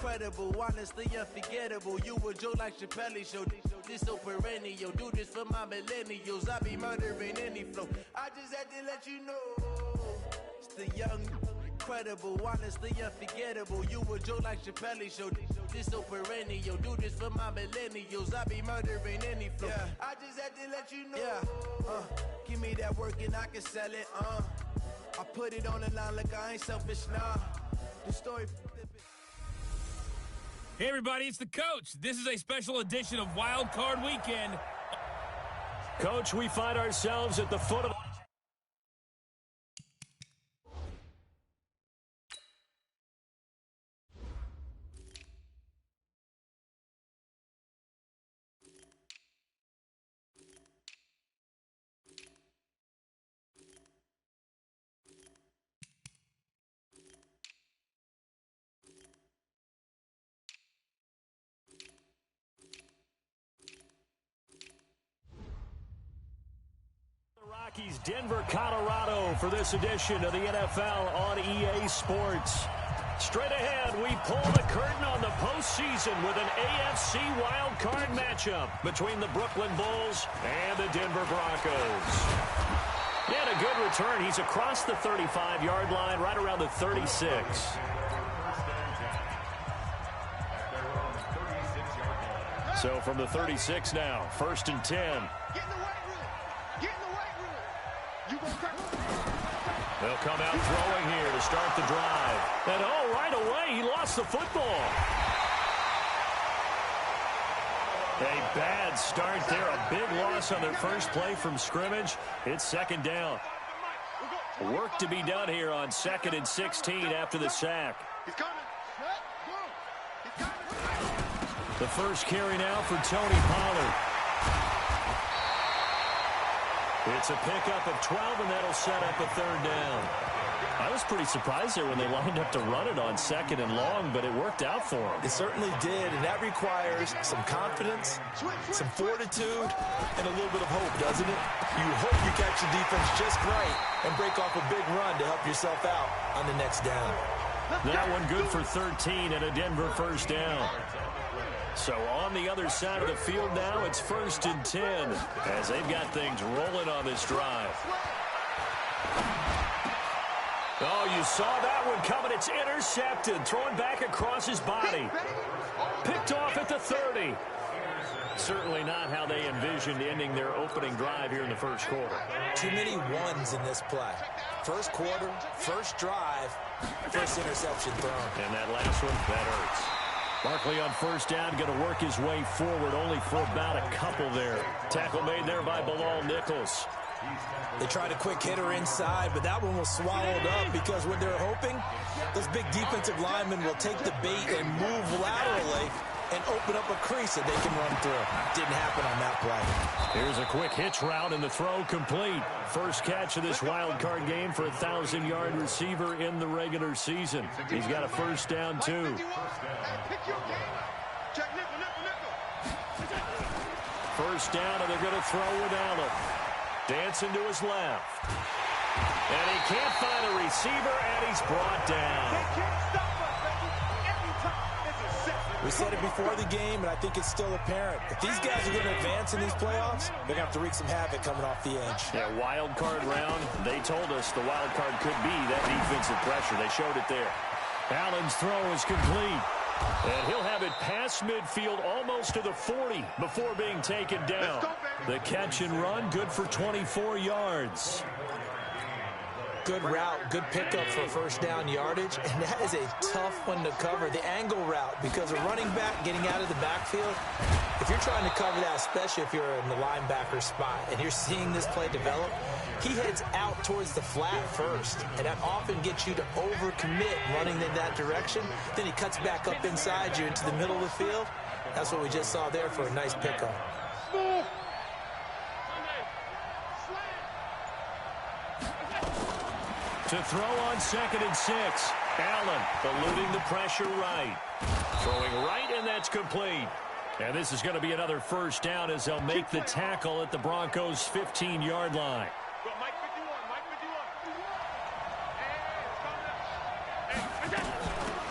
incredible, honestly unforgettable. You a joke like Chappelle Show. This so perennial. Do this for my millennials. I be murdering any flow. I just had to let you know. It's the young, incredible, honestly unforgettable. You a joke like Chappelle Show. This so perennial. Do this for my millennials. I be murdering any flow. Yeah. I just had to let you know. Yeah. Give me that work and I can sell it. I put it on the line like I ain't selfish, nah. The story. Hey everybody, it's the Coach. This is a special edition of Wild Card Weekend. Coach, we find ourselves at the foot of... Rockies, Denver, Colorado for this edition of the NFL on EA Sports. Straight ahead, we pull the curtain on the postseason with an AFC wildcard matchup between the Brooklyn Bulls and the Denver Broncos. And a good return. He's across the 35-yard line, right around the 36. So from the 36 now, 1st and 10. They'll come out throwing here to start the drive. And right away, he lost the football. A bad start there. A big loss on their first play from scrimmage. It's 2nd down. Work to be done here on 2nd and 16 after the sack. The first carry now for Tony Pollard. It's a pickup of 12, and that'll set up a 3rd down. I was pretty surprised there when they lined up to run it on 2nd and long, but it worked out for them. It certainly did, and that requires some confidence, some fortitude, and a little bit of hope, doesn't it? You hope you catch the defense just right and break off a big run to help yourself out on the next down. That one good for 13 and a Denver 1st down. So on the other side of the field now, it's 1st and 10 as they've got things rolling on this drive. Oh, you saw that one coming. It's intercepted, thrown back across his body. Picked off at the 30. Certainly not how they envisioned ending their opening drive here in the first quarter. Too many ones in this play. First quarter, first drive, first interception thrown. And that last one, that hurts. Barkley on 1st down, going to work his way forward, only for about a couple there. Tackle made there by Bilal Nichols. They tried a quick hitter inside, but that one was swallowed up because what they're hoping, those big defensive linemen will take the bait and move laterally and open up a crease that they can run through. Didn't happen on that play. Here's a quick hitch route, and the throw complete. First catch of this wild card game for a 1,000-yard receiver in the regular season. He's got a 1st down, too. First down, and they're going to throw with Allen. Dancing to his left. And he can't find a receiver, and he's brought down. We said it before the game, and I think it's still apparent. If these guys are going to advance in these playoffs, they're going to have to wreak some havoc coming off the edge. Yeah, wild card round. They told us the wild card could be that defensive pressure. They showed it there. Allen's throw is complete. And he'll have it past midfield almost to the 40 before being taken down. The catch and run, good for 24 yards. Good route, good pickup for 1st down yardage, and that is a tough one to cover, the angle route, because a running back getting out of the backfield, if you're trying to cover that, especially if you're in the linebacker spot, and you're seeing this play develop, he heads out towards the flat first, and that often gets you to overcommit running in that direction. Then he cuts back up inside you into the middle of the field. That's what we just saw there for a nice pickup. To throw on 2nd and 6. Allen eluding the pressure right. Throwing right, and that's complete. And this is going to be another 1st down as they'll make the tackle at the Broncos' 15-yard line.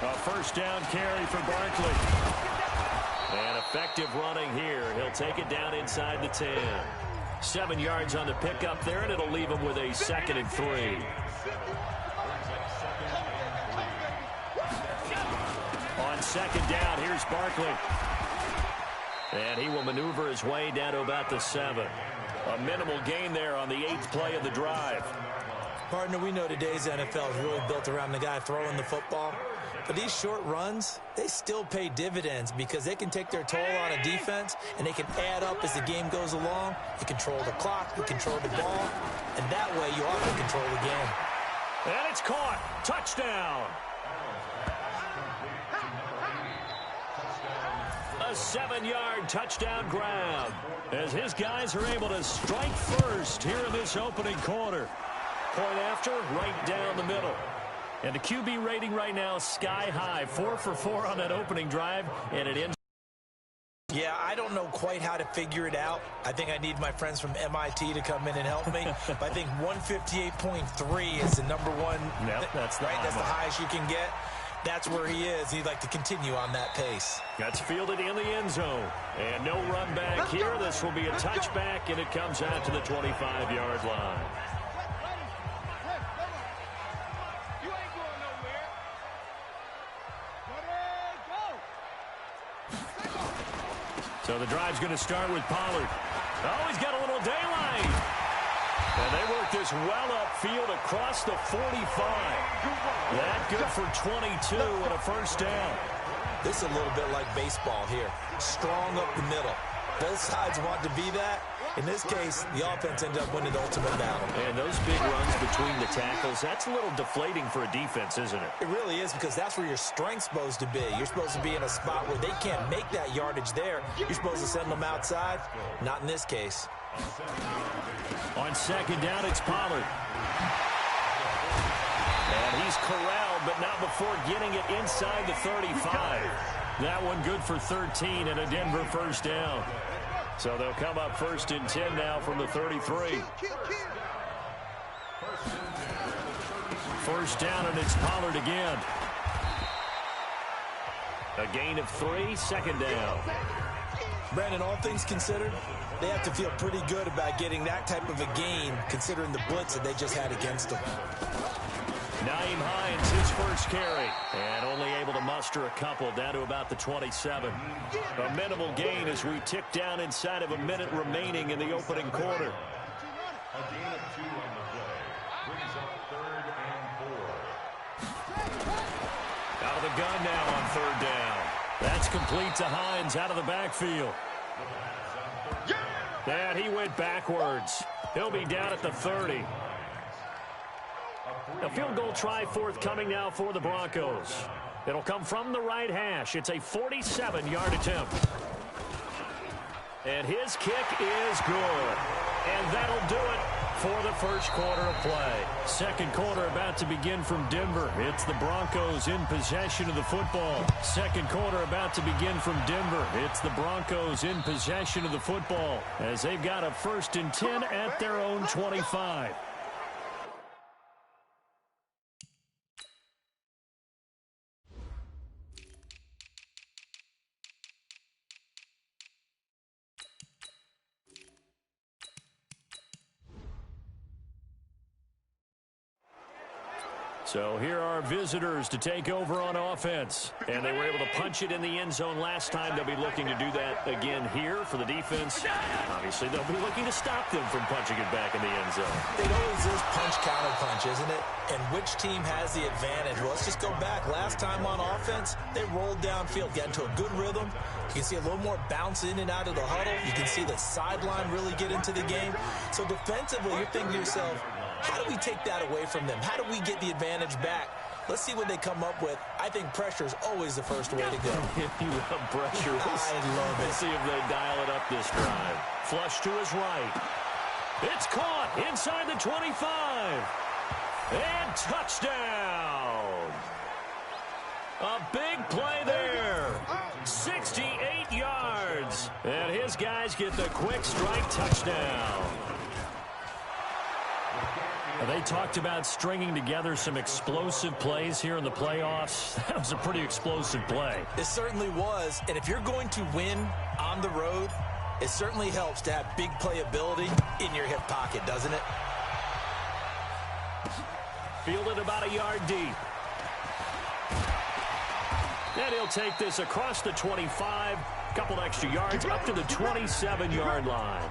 A first down carry for Barkley. And effective running here. He'll take it down inside the 10. 7 yards on the pickup there, and it'll leave him with a 2nd and 3. On 2nd down, here's Barkley. And he will maneuver his way down to about the 7. A minimal gain there on the 8th play of the drive. Partner, we know today's NFL is really built around the guy throwing the football. But these short runs, they still pay dividends because they can take their toll on a defense and they can add up as the game goes along. You control the clock, you control the ball, and that way you often control the game. And it's caught. Touchdown. A 7-yard touchdown grab as his guys are able to strike first here in this opening quarter. Point after, right down the middle. And the QB rating right now is sky high. 4 for 4 on that opening drive, and it ends. Yeah, I don't know quite how to figure it out. I think I need my friends from MIT to come in and help me. But I think 158.3 is the number one. Yep, that's the right. That's the highest you can get. That's where he is. He'd like to continue on that pace. That's fielded in the end zone. And no run back here. This will be a touchback, and it comes out to the 25-yard line. So the drive's going to start with Pollard. Oh, he's got a little daylight. And they work this well upfield across the 45. That good for 22 and a first down. This is a little bit like baseball here. Strong up the middle. Both sides want to be that. In this case, the offense ended up winning the ultimate battle. And those big runs between the tackles, that's a little deflating for a defense, isn't it? It really is, because that's where your strength's supposed to be. You're supposed to be in a spot where they can't make that yardage there. You're supposed to send them outside. Not in this case. On second down, it's Pollard. And he's corralled, but not before getting it inside the 35. That one good for 13 and a Denver first down. So they'll come up 1st and 10 now from the 33. First down, and it's Pollard again. A gain of 3, second down. Brandon, all things considered, they have to feel pretty good about getting that type of a gain, considering the blitz that they just had against them. Nyheim Hines, his first carry, and only able to muster a couple down to about the 27. A minimal gain as we tick down inside of a minute remaining in the opening quarter. A gain of 2 on the play brings up 3rd and 4. Out of the gun now on 3rd down. That's complete to Hines out of the backfield. And he went backwards. He'll be down at the 30. A field goal try forthcoming now for the Broncos. It'll come from the right hash. It's a 47-yard attempt. And his kick is good. And that'll do it for the first quarter of play. Second quarter about to begin from Denver. It's the Broncos in possession of the football. Second quarter about to begin from Denver. It's the Broncos in possession of the football as they've got a 1st and 10 at their own 25. So here are visitors to take over on offense. And they were able to punch it in the end zone last time. They'll be looking to do that again here for the defense. Obviously, they'll be looking to stop them from punching it back in the end zone. It always is punch-counter-punch, isn't it? And which team has the advantage? Well, let's just go back. Last time on offense, they rolled downfield, got into a good rhythm. You can see a little more bounce in and out of the huddle. You can see the sideline really get into the game. So defensively, you're thinking to yourself, how do we take that away from them? How do we get the advantage back? Let's see what they come up with. I think pressure is always the first way to go. You love pressure. I love it. Let's see if they dial it up this drive. Flush to his right. It's caught inside the 25. And touchdown. A big play there. 68 yards. And his guys get the quick strike touchdown. They talked about stringing together some explosive plays here in the playoffs. That was a pretty explosive play. It certainly was. And if you're going to win on the road, it certainly helps to have big playability in your hip pocket, doesn't it? Fielded about a yard deep. And he'll take this across the 25. A couple extra yards up to the 27-yard line.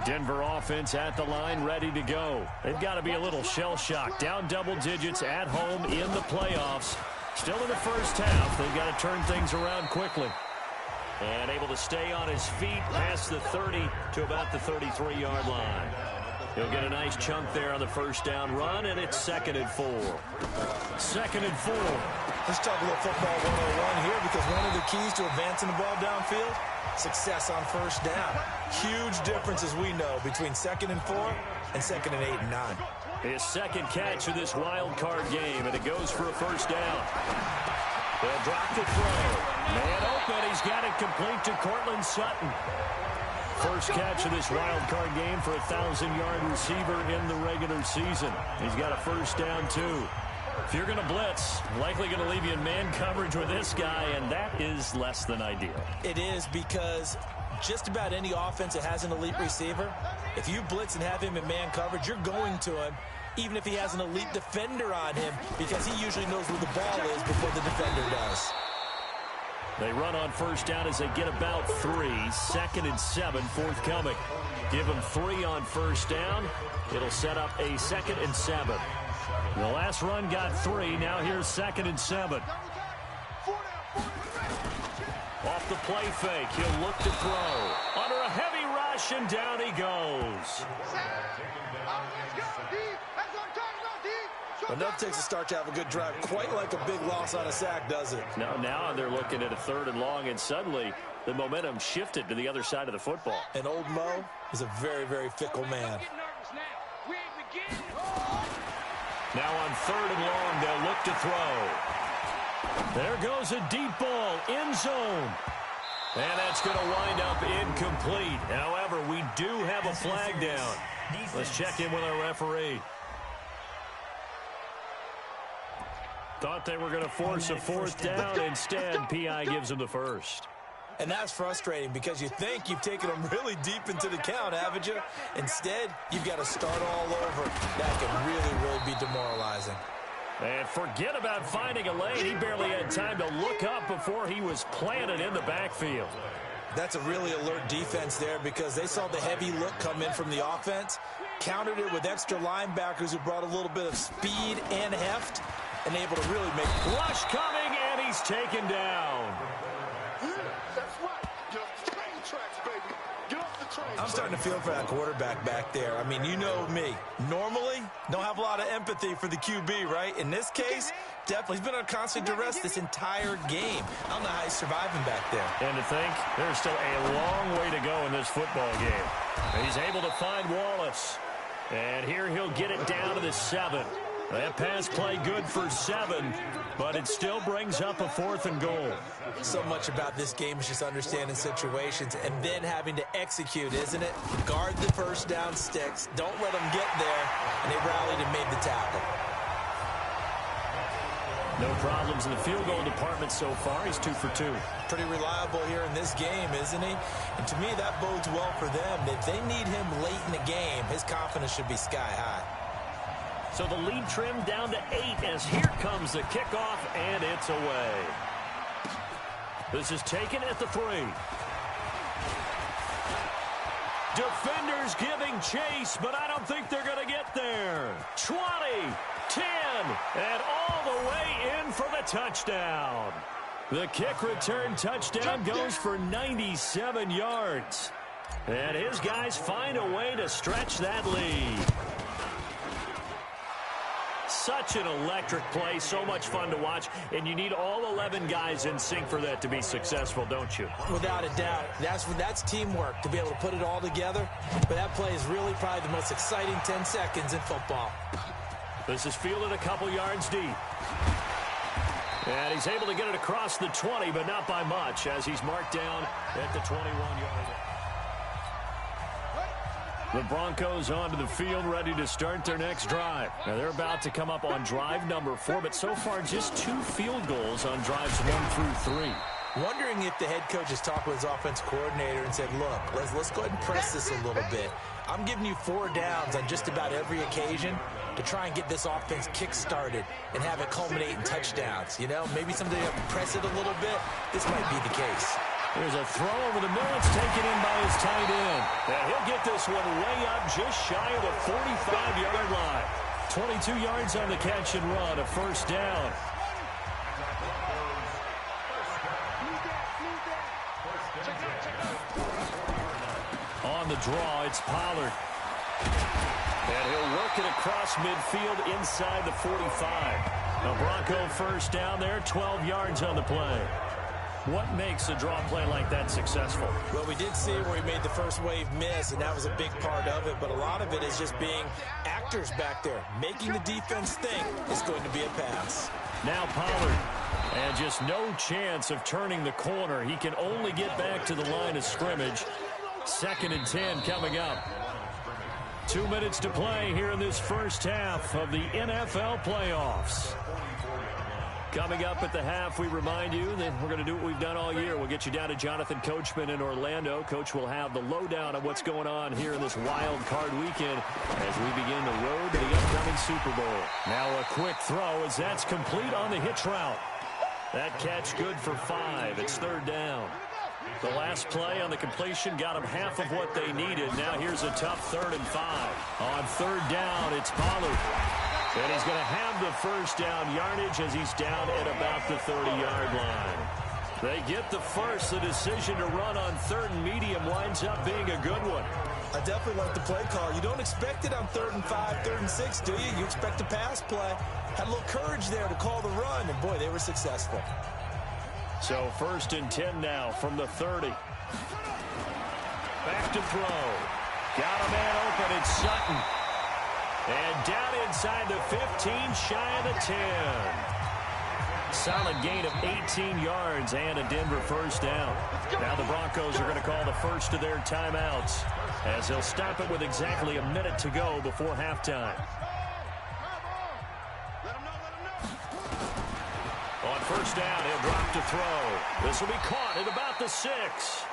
Denver offense at the line, ready to go. They've got to be a little shell-shocked. Down double digits at home in the playoffs. Still in the first half. They've got to turn things around quickly. And able to stay on his feet past the 30 to about the 33-yard line. He'll get a nice chunk there on the first down run, and it's 2nd and 4. 2nd and 4. Let's talk a little football 101 here, because one of the keys to advancing the ball downfield, success on first down. Huge difference, as we know, between 2nd and 4 and 2nd and 8 and 9. His second catch of this wild card game, and it goes for a first down. They'll drop the throw. Man open. He's got it complete to Cortland Sutton. First catch of this wild card game for a 1,000-yard receiver in the regular season. He's got a first down, too. If you're going to blitz, likely going to leave you in man coverage with this guy, and that is less than ideal. It is, because just about any offense that has an elite receiver, if you blitz and have him in man coverage, you're going to him, even if he has an elite defender on him, because he usually knows where the ball is before the defender does. They run on first down as they get about 3. 2nd and 7 forthcoming. Give them 3 on first down. It'll set up a 2nd and 7. The last run got 3. Now here's 2nd and 7. Off the play fake. He'll look to throw. Under a heavy rush, and down he goes. Enough takes a start to have a good drive. Quite like a big loss on a sack, does it? Now they're looking at a 3rd and long, and suddenly the momentum shifted to the other side of the football. And old Mo is a very, very fickle man. Now on 3rd and long, they'll look to throw. There goes a deep ball, end zone. And that's going to wind up incomplete. However, we do have a flag down. Let's check in with our referee. Thought they were going to force a 4th down. Instead, P.I. gives them the first. And that's frustrating, because you think you've taken them really deep into the count, haven't you? Instead, you've got to start all over. That can really, really be demoralizing. And forget about finding a lane. He barely had time to look up before he was planted in the backfield. That's a really alert defense there, because they saw the heavy look come in from the offense, countered it with extra linebackers who brought a little bit of speed and heft, and able to really make... Rush coming, and he's taken down. That's right. Get off the train tracks, baby. Get off the train. I'm starting to feel for that quarterback back there. I mean, you know me. Normally, don't have a lot of empathy for the QB, right? In this case, definitely. He's been on constant duress this entire game. I don't know how he's surviving back there. And to think, there's still a long way to go in this football game. He's able to find Wallace. And here he'll get it down to the 7. That pass play good for 7, but it still brings up a 4th and goal. So much about this game is just understanding situations and then having to execute, isn't it? Guard the first down sticks. Don't let them get there. And they rallied and made the tackle. No problems in the field goal department so far. He's 2 for 2. Pretty reliable here in this game, isn't he? And to me, that bodes well for them. If they need him late in the game, his confidence should be sky high. So the lead trimmed down to 8 as here comes the kickoff, and it's away. This is taken at the 3. Defenders giving chase, but I don't think they're going to get there. 20, 10, and all the way in for the touchdown. The kick return touchdown goes for 97 yards. And his guys find a way to stretch that lead. Such an electric play, so much fun to watch, and you need all 11 guys in sync for that to be successful, don't you? Without a doubt. That's teamwork, to be able to put it all together. But that play is really probably the most exciting 10 seconds in football. This is fielded a couple yards deep. And he's able to get it across the 20, but not by much, as he's marked down at the 21-yard line. The Broncos onto the field, ready to start their next drive. Now, they're about to come up on drive number 4, but so far just 2 field goals on drives 1 through 3. Wondering if the head coach has talked with his offense coordinator and said, look, let's go ahead and press this a little bit. I'm giving you 4 downs on just about every occasion to try and get this offense kick-started and have it culminate in touchdowns. You know, maybe someday you have to press it a little bit. This might be the case. There's a throw over the middle. It's taken in by his tight end. And he'll get this one way up just shy of the 45-yard line. 22 yards on the catch and run, a first down. On the draw, it's Pollard. And he'll work it across midfield inside the 45. A Bronco first down there, 12 yards on the play. What makes a draw play like that successful? Well, we did see where he made the first wave miss, and that was a big part of it. But a lot of it is just being actors back there, making the defense think it's going to be a pass. Now Pollard, and just no chance of turning the corner. He can only get back to the line of scrimmage. 2nd and 10 coming up. 2 minutes to play here in this first half of the NFL playoffs. Coming up at the half, we remind you that we're going to do what we've done all year. We'll get you down to Jonathan Coachman in Orlando. Coach will have the lowdown of what's going on here in this wild card weekend as we begin the road to the upcoming Super Bowl. Now a quick throw as that's complete on the hitch route. That catch good for 5. It's 3rd down. The last play on the completion got them half of what they needed. Now here's a tough 3rd and 5. On 3rd down, it's Pollard. And he's going to have the first down yardage as he's down at about the 30-yard line. They get the first. The decision to run on 3rd and medium winds up being a good one. I definitely like the play call. You don't expect it on 3rd and 5, 3rd and 6, do you? You expect a pass play. Had a little courage there to call the run, and boy, they were successful. So 1st and 10 now from the 30. Back to throw. Got a man open. It's Sutton. And down inside the 15, shy of the 10. Solid gain of 18 yards and a Denver first down. Now the Broncos are going to call the first of their timeouts as they'll stop it with exactly a minute to go before halftime. On first down, he'll drop to throw. This will be caught at about the 6.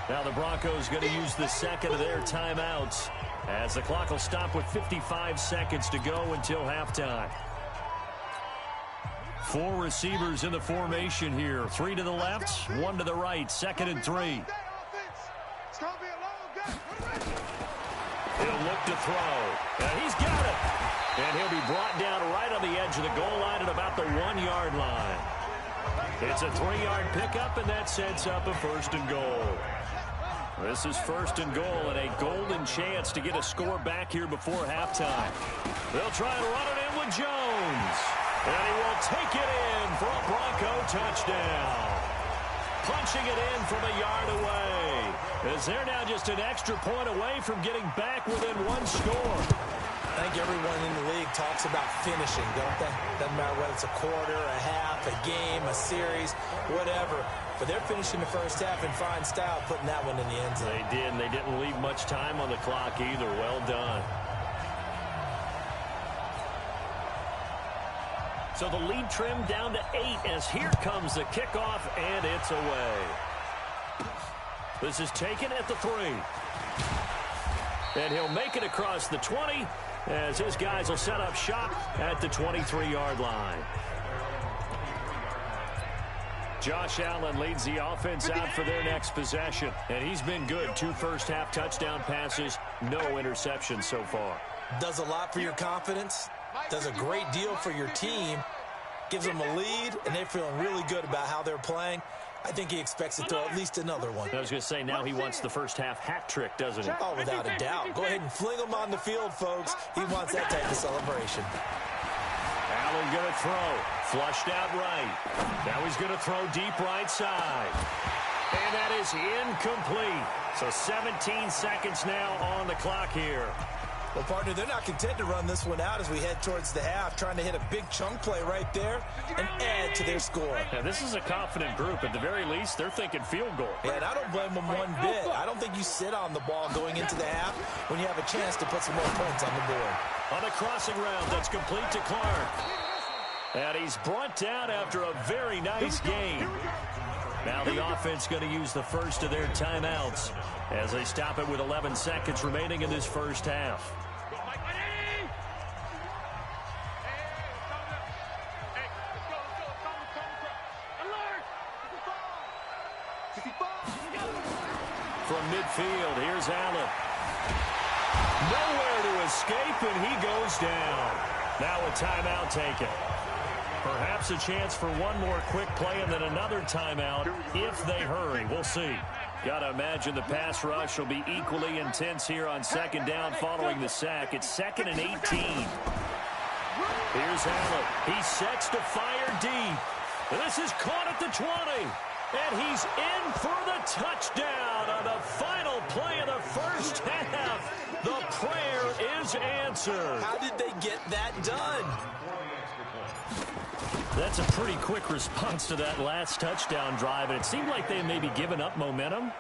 Now the Broncos going to use the second of their timeouts as the clock will stop with 55 seconds to go until halftime. 4 receivers in the formation here. 3 to the left, 1 to the right. 2nd and 3. He'll look to throw. And he's got it. And he'll be brought down right on the edge of the goal line at about the 1-yard line. It's a 3-yard pickup, and that sets up a 1st and goal. This is 1st and goal and a golden chance to get a score back here before halftime. They'll try and run it in with Jones. And he will take it in for a Bronco touchdown. Punching it in from a yard away. As they're now just an extra point away from getting back within 1 score. I think everyone in the league talks about finishing, don't they? Doesn't matter whether it's a quarter, a half, a game, a series, whatever. But they're finishing the first half in fine style, putting that one in the end zone. They did, and they didn't leave much time on the clock either. Well done. So the lead trimmed down to 8 as here comes the kickoff, and it's away. This is taken at the 3. And he'll make it across the 20 as his guys will set up shop at the 23-yard line. Josh Allen leads the offense out for their next possession. And he's been good. 2 first-half touchdown passes, no interceptions so far. Does a lot for your confidence. Does a great deal for your team. Gives them a lead, and they're feeling really good about how they're playing. I think he expects to throw at least another one. I was going to say, now he wants the first-half hat trick, doesn't he? Oh, without a doubt. Go ahead and fling him on the field, folks. He wants that type of celebration. Allen going to throw. Flushed out right. Now he's going to throw deep right side. And that is incomplete. So 17 seconds now on the clock here. Well, partner, they're not content to run this one out as we head towards the half, trying to hit a big chunk play right there and add to their score. Yeah, this is a confident group. At the very least, they're thinking field goal. Yeah, and I don't blame them one bit. I don't think you sit on the ball going into the half when you have a chance to put some more points on the board. On the crossing route, that's complete to Clark. And he's brought down after a very nice game. Now the offense going to use the first of their timeouts as they stop it with 11 seconds remaining in this first half. From midfield, here's Allen. Nowhere to escape, and he goes down. Now a timeout taken. Perhaps a chance for one more quick play and then another timeout if they hurry. We'll see. Got to imagine the pass rush will be equally intense here on second down following the sack. It's 2nd and 18. Here's Allen. He sets to fire deep. This is caught at the 20. And he's in for the touchdown on the final play of the first half. The prayer is answered. How did they get that done? That's a pretty quick response to that last touchdown drive, and it seemed like they may be giving up momentum.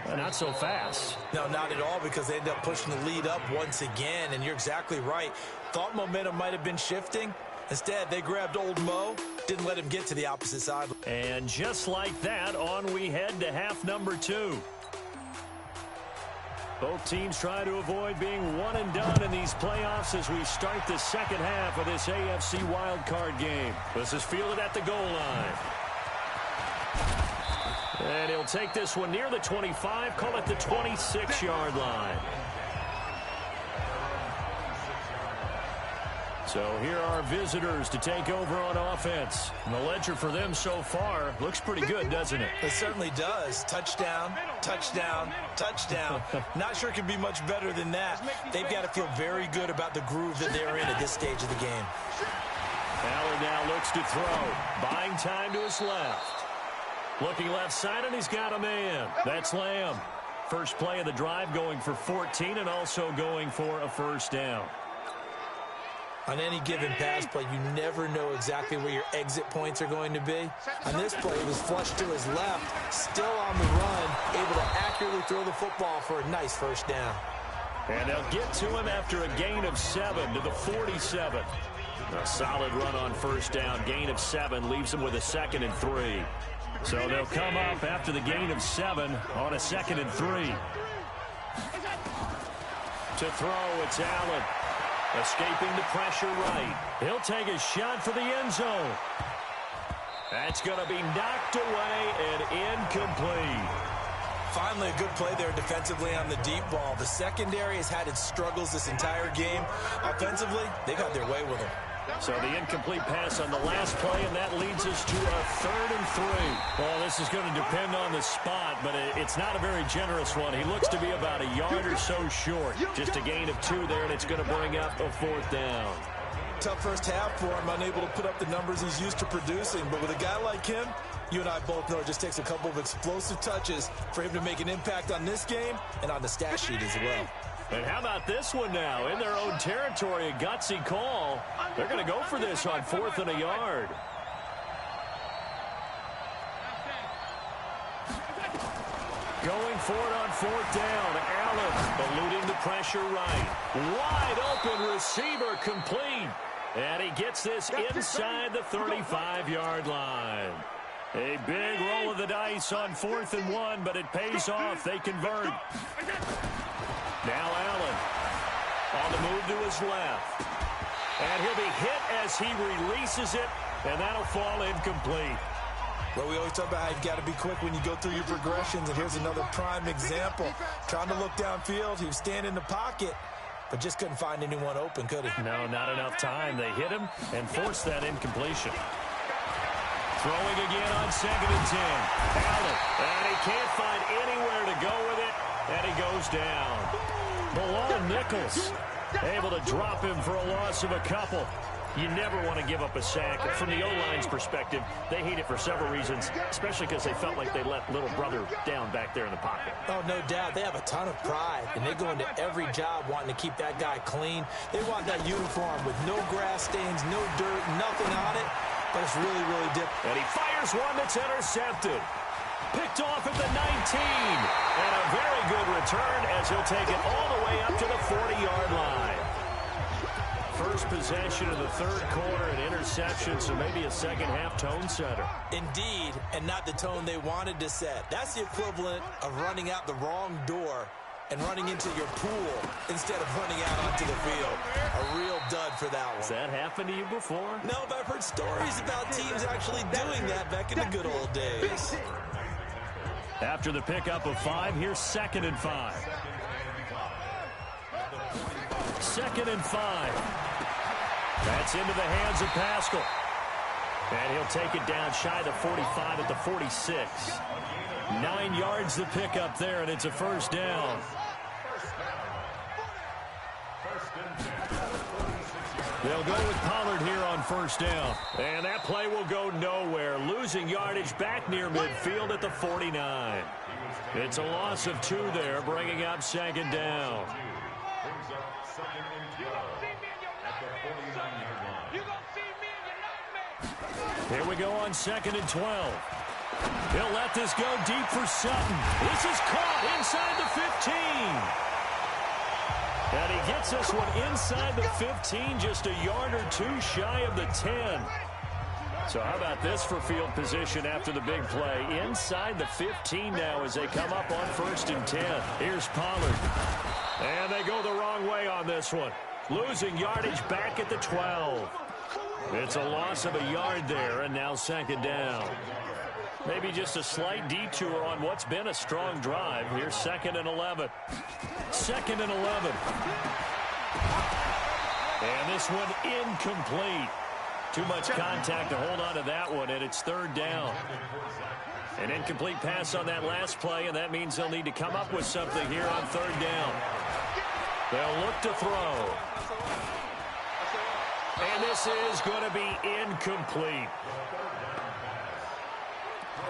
Not so fast. No, not at all, because they end up pushing the lead up once again, and you're exactly right. Thought momentum might have been shifting. Instead, they grabbed old Mo, didn't let him get to the opposite side. And just like that, on we head to half number 2. Both teams try to avoid being one and done in these playoffs as we start the second half of this AFC wildcard game. This is fielded at the goal line. And he'll take this one near the 25, call it the 26-yard line. So here are visitors to take over on offense. And the ledger for them so far looks pretty good, doesn't it? It certainly does. Touchdown, touchdown, touchdown. Not sure it can be much better than that. They've got to feel very good about the groove that they're in at this stage of the game. Allen now looks to throw. Buying time to his left. Looking left side, and he's got a man. That's Lamb. First play of the drive going for 14 and also going for a first down. On any given pass play, you never know exactly where your exit points are going to be. On this play, he was flushed to his left, still on the run, able to accurately throw the football for a nice first down. And they'll get to him after a gain of 7 to the 47. A solid run on first down. Gain of 7 leaves him with a 2nd and 3. So they'll come up after the gain of 7 on a 2nd and 3. To throw, it's Allen. Escaping the pressure right. He'll take a shot for the end zone. That's going to be knocked away and incomplete. Finally, a good play there defensively on the deep ball. The secondary has had its struggles this entire game. Offensively, they got their way with him. So the incomplete pass on the last play, and that leads us to a 3rd and 3. Well, this is going to depend on the spot, but it's not a very generous one. He looks to be about a yard or so short. Just a gain of 2 there, and it's going to bring up a 4th down. Tough first half for him, unable to put up the numbers he's used to producing. But with a guy like him, you and I both know it just takes a couple of explosive touches for him to make an impact on this game and on the stat sheet as well. And how about this one now? In their own territory, a gutsy call. They're going to go for this on 4th and a yard. Going for it on 4th down. Allen eluding the pressure right. Wide open receiver complete. And he gets this inside the 35-yard line. A big roll of the dice on 4th and 1, but it pays off. They convert. Now Allen on the move to his left. And he'll be hit as he releases it, and that'll fall incomplete. Well, we always talk about how you've got to be quick when you go through your progressions, and here's another prime example. Trying to look downfield, he was standing in the pocket, but just couldn't find anyone open, could he? No, not enough time. They hit him and forced that incompletion. Throwing again on 2nd and 10. Allen, and he can't find anywhere to go with it, and he goes down. Bilal Nichols able to drop him for a loss of a couple. You never want to give up a sack. From the O-line's perspective, they hate it for several reasons, especially because they felt like they let little brother down back there in the pocket. Oh, no doubt. They have a ton of pride, and they go into every job wanting to keep that guy clean. They want that uniform with no grass stains, no dirt, nothing on it, but it's really, really different. And he fires one that's intercepted. Picked off at the 19. And a very good return as he'll take it all the way up to the 40-yard line. First possession of the third quarter, an interception, so maybe a second-half tone setter. Indeed, and not the tone they wanted to set. That's the equivalent of running out the wrong door and running into your pool instead of running out onto the field. A real dud for that one. Has that happened to you before? No, but I've heard stories about teams actually doing that back in the good old days. After the pickup of 5, here's 2nd and 5. 2nd and 5. That's into the hands of Pascal. And he'll take it down shy of the 45 at the 46. 9 yards the pickup there, and it's a first down. They'll go with Pollard here on first down. And that play will go nowhere. Losing yardage back near midfield at the 49. It's a loss of 2 there, bringing up 2nd down. Here we go on 2nd and 12. He'll let this go deep for Sutton. This is caught inside the 15. And he gets this one inside the 15, just a yard or 2 shy of the 10. So how about this for field position after the big play? Inside the 15 now as they come up on 1st and 10. Here's Pollard. And they go the wrong way on this one. Losing yardage back at the 12. It's a loss of a yard there, and now 2nd down. Maybe just a slight detour on what's been a strong drive. Here's 2nd and 11. 2nd and 11. And this one incomplete. Too much contact to hold on to that one, and it's 3rd down. An incomplete pass on that last play, and that means they'll need to come up with something here on 3rd down. They'll look to throw. And this is going to be incomplete.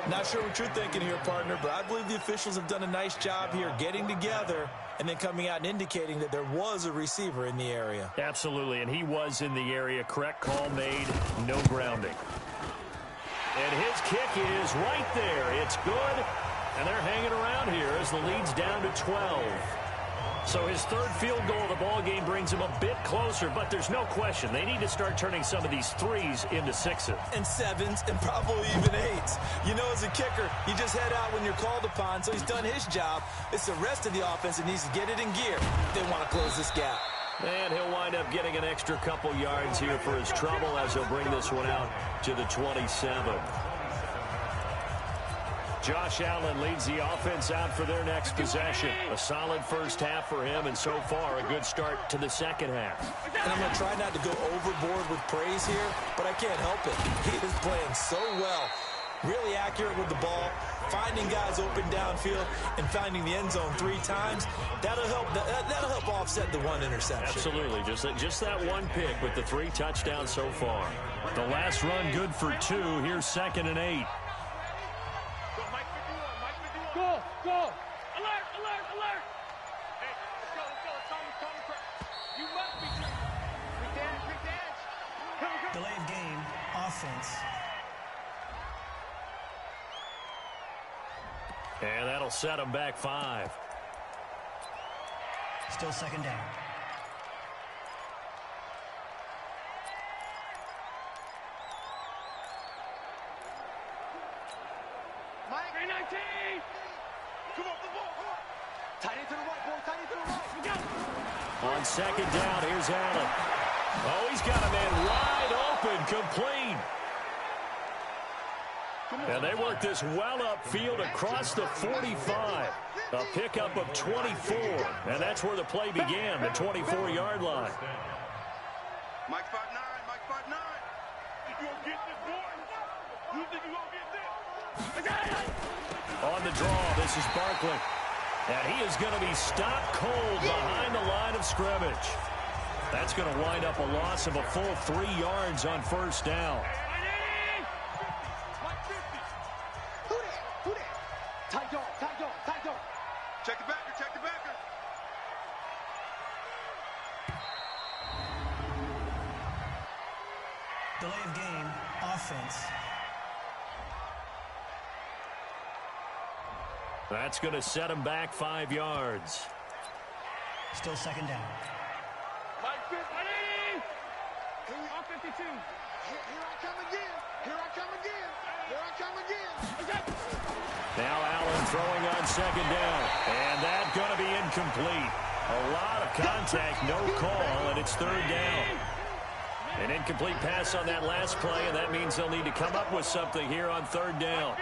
Not sure what you're thinking here, partner, but I believe the officials have done a nice job here getting together and then coming out and indicating that there was a receiver in the area. Absolutely, and he was in the area. Correct call made, no grounding. And his kick is right there. It's good, and they're hanging around here as the lead's down to 12. So his 3rd field goal of the ball game brings him a bit closer, but there's no question they need to start turning some of these 3s into 6s. And 7s and probably even 8s. You know, as a kicker, you just head out when you're called upon, so he's done his job. It's the rest of the offense that needs to get it in gear if they want to close this gap. And he'll wind up getting an extra couple yards here for his trouble as he'll bring this one out to the 27. Josh Allen leads the offense out for their next possession. A solid first half for him, and so far a good start to the second half. And I'm going to try not to go overboard with praise here, but I can't help it. He is playing so well. Really accurate with the ball, finding guys open downfield, and finding the end zone 3 times. That'll help offset the 1 interception. Absolutely. Just that 1 pick with the 3 touchdowns so far. The last run good for 2. Here's 2nd and 8. Go! Alert! Hey, let's go. Tommy. You must be quick dance. Delay of game, offense. And that'll set him back 5. Still 2nd down. Mike, 19! Come on. Tight into the right, boy. Tight into the right. We go. On 2nd down, here's Allen. Oh, he's got a man wide open, complete. And they work this well upfield across the 45. A pickup of 24. And that's where the play began, the 24-yard line. Mike 5'9". You gonna get this, boy? You think you gonna get this? On the draw, this is Barkley. And he is going to be stopped cold behind the line of scrimmage. That's going to wind up a loss of a full 3 yards on first down. Who that? Tight dog. Check the backer. Delay of game, offense. That's going to set him back 5 yards. Still second down. Mike 50. All 52. Here I come again. Now Allen throwing on second down. And that's going to be incomplete. A lot of contact, no call, and it's third down. An incomplete pass on that last play, and that means they'll need to come up with something here on third down.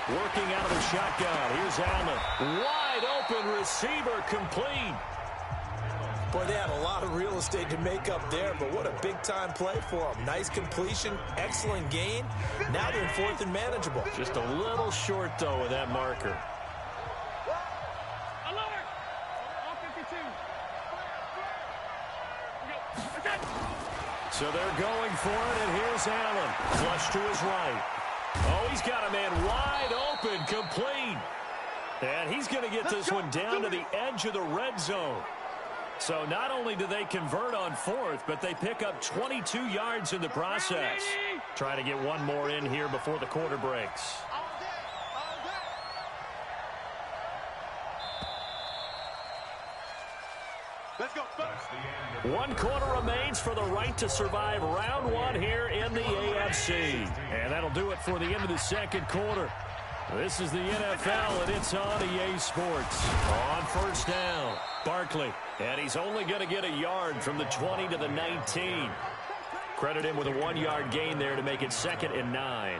Working out of the shotgun. Here's Allen. Wide open receiver, complete. Boy, they had a lot of real estate to make up there, but what a big-time play for them. Nice completion, excellent gain. Now they're in fourth and manageable. Just a little short, though, with that marker. So they're going for it, and here's Allen. Flush to his right. Oh, he's got a man wide open, complete. And he's going to get this one down to the edge of the red zone. So not only do they convert on fourth, but they pick up 22 yards in the process. Try to get one more in here before the quarter breaks. Let's go. 1 quarter remains for the right to survive round 1 here in the AFC. And that'll do it for the end of the second quarter. This is the NFL, and it's on EA Sports. On first down, Barkley. And he's only going to get a yard from the 20 to the 19. Credit him with a 1-yard gain there to make it 2nd and 9.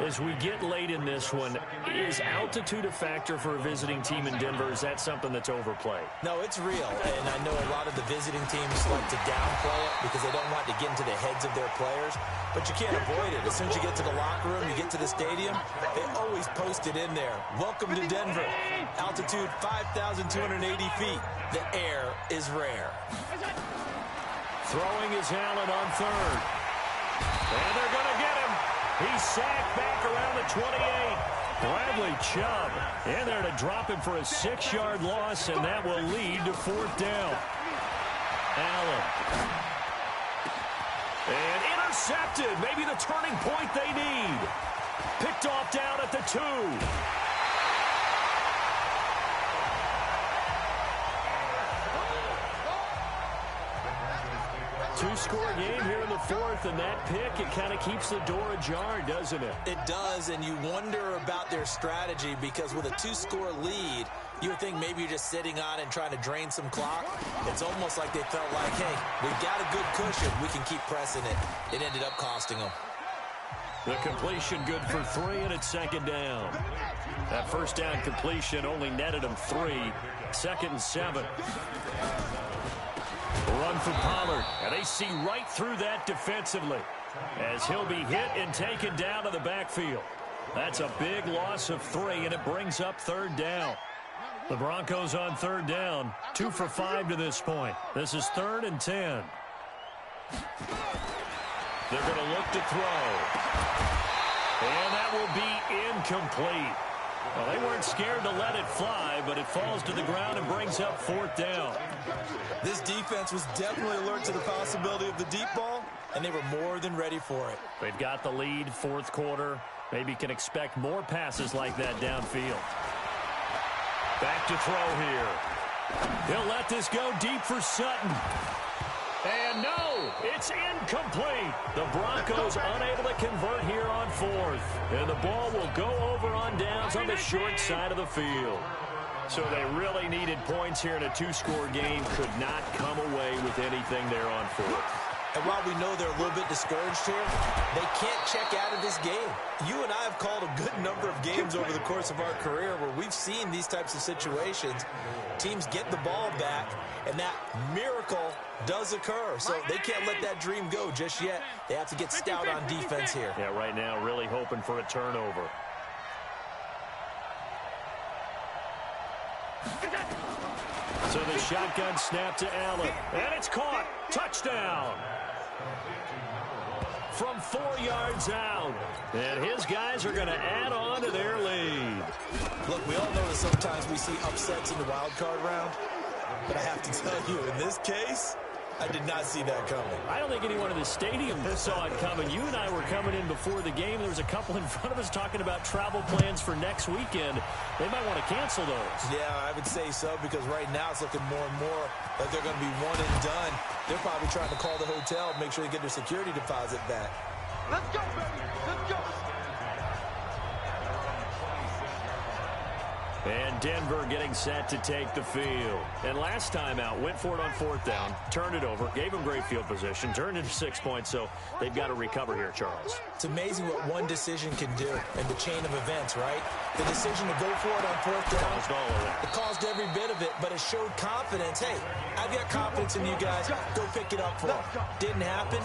As we get late in this one, is altitude a factor for a visiting team in Denver? Is that something that's overplayed? No, it's real, and I know a lot of the visiting teams like to downplay it because they don't want to get into the heads of their players, but you can't avoid it. As soon as you get to the locker room, you get to the stadium, they always post it in there. Welcome to Denver. Altitude 5,280 feet. The air is rare. Throwing is Allen on third. And they're going to get him. He's sacked back around the 28. Bradley Chubb in there to drop him for a 6-yard loss, and that will lead to fourth down. Allen. And intercepted. Maybe the turning point they need. Picked off down at the 2. 2-score game here in the fourth, and that pick, it kind of keeps the door ajar, doesn't it? It does, and you wonder about their strategy because with a 2-score lead, you would think maybe you're just sitting on it and trying to drain some clock. It's almost like they felt like, hey, we've got a good cushion. We can keep pressing it. It ended up costing them. The completion good for 3, and it's 2nd down. That first down completion only netted them 3. 2nd and 7. Run from Pollard, and they see right through that defensively as he'll be hit and taken down to the backfield. That's a big loss of 3, and it brings up 3rd down. The Broncos on 3rd down, 2 for 5 to this point. This is 3rd and 10. They're going to look to throw. And that will be incomplete. Well, they weren't scared to let it fly, but it falls to the ground and brings up 4th down. This defense was definitely alert to the possibility of the deep ball, and they were more than ready for it. They've got the lead, 4th quarter. Maybe can expect more passes like that downfield. Back to throw here. He'll let this go deep for Sutton. And no, it's incomplete. The Broncos unable to convert here on 4th. And the ball will go over on downs on the short side of the field. So they really needed points here in a 2-score game. Could not come away with anything there on 4th. And while we know they're a little bit discouraged here, they can't check out of this game. You and I have called a good number of games over the course of our career where we've seen these types of situations. Teams get the ball back, and that miracle does occur. So they can't let that dream go just yet. They have to get stout on defense here. Yeah, right now really hoping for a turnover. So the shotgun snap to Allen. And it's caught. Touchdown. From 4 yards out. And his guys are going to add on to their lead. Look, we all know that sometimes we see upsets in the wild card round. But I have to tell you, in this case, I did not see that coming. I don't think anyone in the stadium saw it coming. You and I were coming in before the game. There was a couple in front of us talking about travel plans for next weekend. They might want to cancel those. Yeah, I would say so, because right now it's looking more and more like they're going to be one and done. They're probably trying to call the hotel and make sure they get their security deposit back. Let's go, baby. Let's go. And Denver getting set to take the field. And last time out, went for it on 4th down, turned it over, gave them great field position, turned into 6 points, so they've got to recover here, Charles. It's amazing what one decision can do in the chain of events, right? The decision to go for it on 4th down. Caused all of that. It caused every bit of it, but it showed confidence. Hey, I've got confidence in you guys. Go pick it up for them. Didn't happen.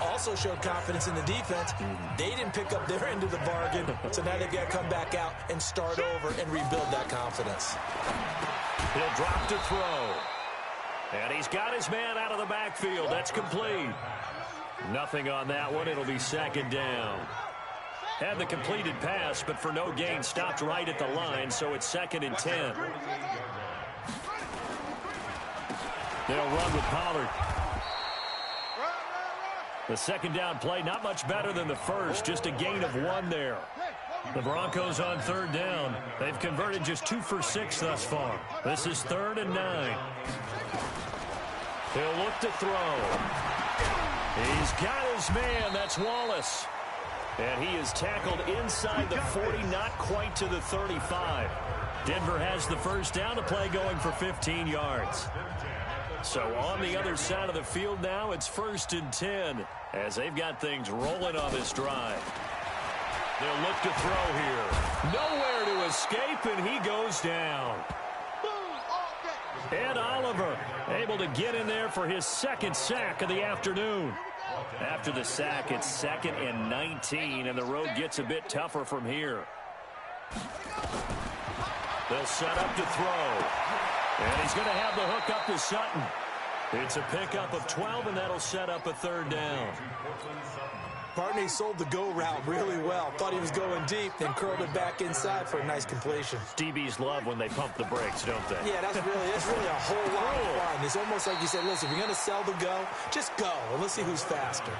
Also showed confidence in the defense. They didn't pick up their end of the bargain, so now they've got to come back out and start over and rebuild that confidence. He'll drop to throw. And he's got his man out of the backfield. That's complete. Nothing on that one. It'll be 2nd down. Had the completed pass, but for no gain, stopped right at the line, so it's 2nd and 10. They'll run with Pollard. The 2nd down play, not much better than the first, just a gain of 1 there. The Broncos on 3rd down. They've converted just 2 for 6 thus far. This is 3rd and 9. He'll look to throw. He's got his man. That's Wallace. And he is tackled inside the 40, not quite to the 35. Denver has the 1st down to play, going for 15 yards. So on the other side of the field now, it's 1st and 10 as they've got things rolling on this drive. They'll look to throw here. Nowhere to escape, and he goes down. Ed Oliver able to get in there for his 2nd sack of the afternoon. After the sack, it's 2nd and 19, and the road gets a bit tougher from here. They'll set up to throw. And he's going to have the hook up to Sutton. It's a pickup of 12, and that'll set up a 3rd down. Barney sold the go route really well. Thought he was going deep, then curled it back inside for a nice completion. DBs love when they pump the brakes, don't they? Yeah, that's really a whole lot of fun. It's almost like you said, listen, if you're going to sell the go, just go, and let's see who's faster.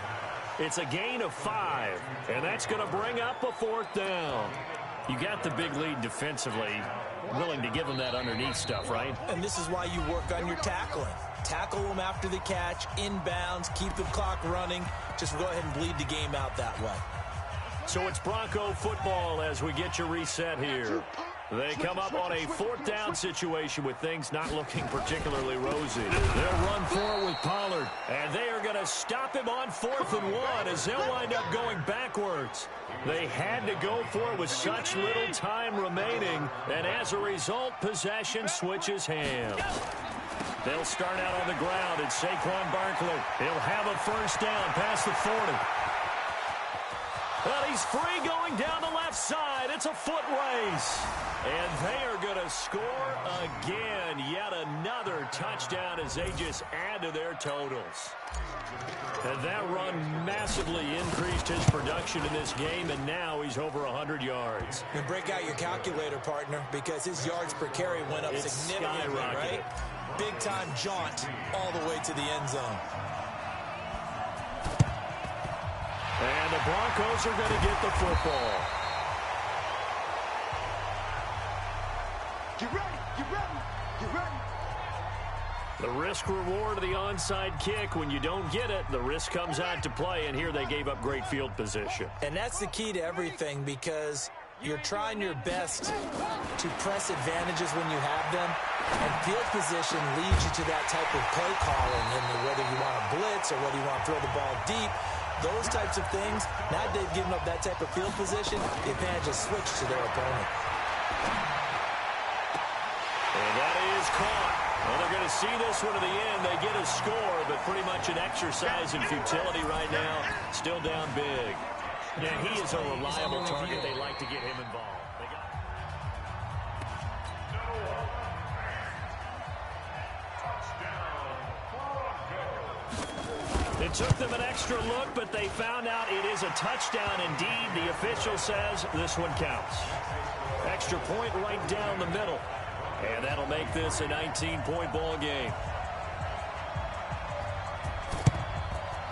It's a gain of 5, and that's going to bring up a 4th down. You got the big lead defensively, willing to give them that underneath stuff, right? And this is why you work on your tackling. Tackle them after the catch, inbounds, keep the clock running. Just go ahead and bleed the game out that way. So it's Bronco football as we get you reset here. They come up on a 4th down situation with things not looking particularly rosy. They'll run for it with Pollard, and they are going to stop him on 4th and 1 as they'll wind up going backwards. They had to go for it with such little time remaining, and as a result, possession switches hands. They'll start out on the ground, and Saquon Barkley, he'll have a 1st down past the 40. Well, he's free going down the left side. It's a foot race. And they are going to score again. Yet another touchdown as they just add to their totals. And that run massively increased his production in this game, and now he's over 100 yards. And break out your calculator, partner, because his yards per carry went up significantly, right? Big-time jaunt all the way to the end zone. And the Broncos are going to get the football. Get ready, get ready, get ready. The risk-reward of the onside kick, when you don't get it, the risk comes out to play, and here they gave up great field position. And that's the key to everything, because you're trying your best to press advantages when you have them, and field position leads you to that type of play calling, and whether you want to blitz or whether you want to throw the ball deep, those types of things, now they've given up that type of field position, the advantage is switched to their opponent. And that is caught. Well, they're going to see this one to the end. They get a score, but pretty much an exercise in futility right now. Still down big. Yeah, he is a reliable target. They like to get him involved. It took them an extra look, but they found out it is a touchdown indeed. The official says this one counts. Extra point right down the middle. And that'll make this a 19-point ball game.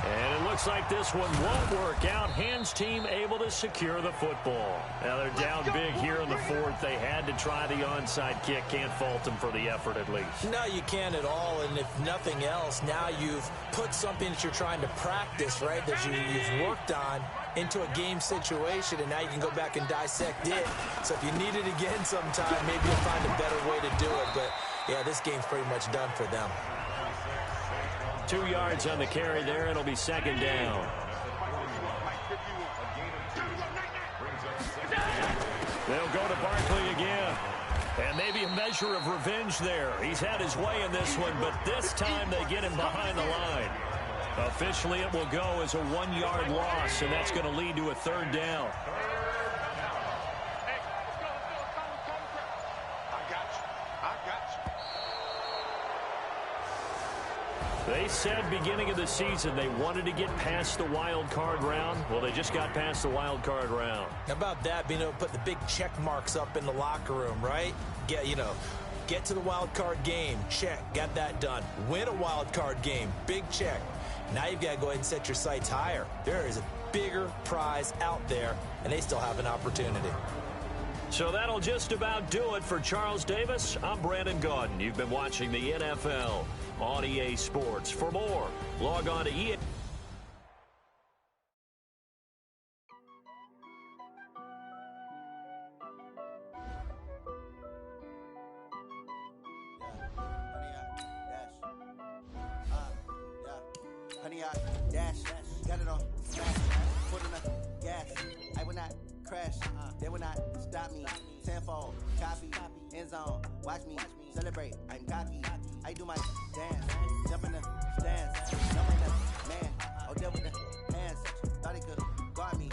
And it looks like this one won't work out. Hands team able to secure the football. Now they're down big here in the fourth. They had to try the onside kick. Can't fault them for the effort at least. No, you can't at all. And if nothing else, now you've put something that you're trying to practice, right, that you've worked on into a game situation, and now you can go back and dissect it. So if you need it again sometime, maybe you'll find a better way to do it. But, yeah, this game's pretty much done for them. 2 yards on the carry there. It'll be second down. They'll go to Barkley again. And maybe a measure of revenge there. He's had his way in this one, but this time they get him behind the line. Officially, it will go as a 1-yard loss, and that's going to lead to a third down. They said beginning of the season they wanted to get past the wild card round. Well, they just got past the wild card round. How about that, being able to put the big check marks up in the locker room, right? Get to the wild card game, check, got that done. Win a wild card game, big check. Now you've got to go ahead and set your sights higher. There is a bigger prize out there, and they still have an opportunity. So that'll just about do it for Charles Davis. I'm Brandon Gaudin. You've been watching the NFL on EA Sports. For more, log on to EA. Honey, I dash, got it on smash, put in the gas, I will not crash, they will not stop me, tenfold, copy, end zone, watch me, celebrate, I'm cocky, I do my dance, jump in the stands, jump in the man, oh, there with the hands, thought he could guard me,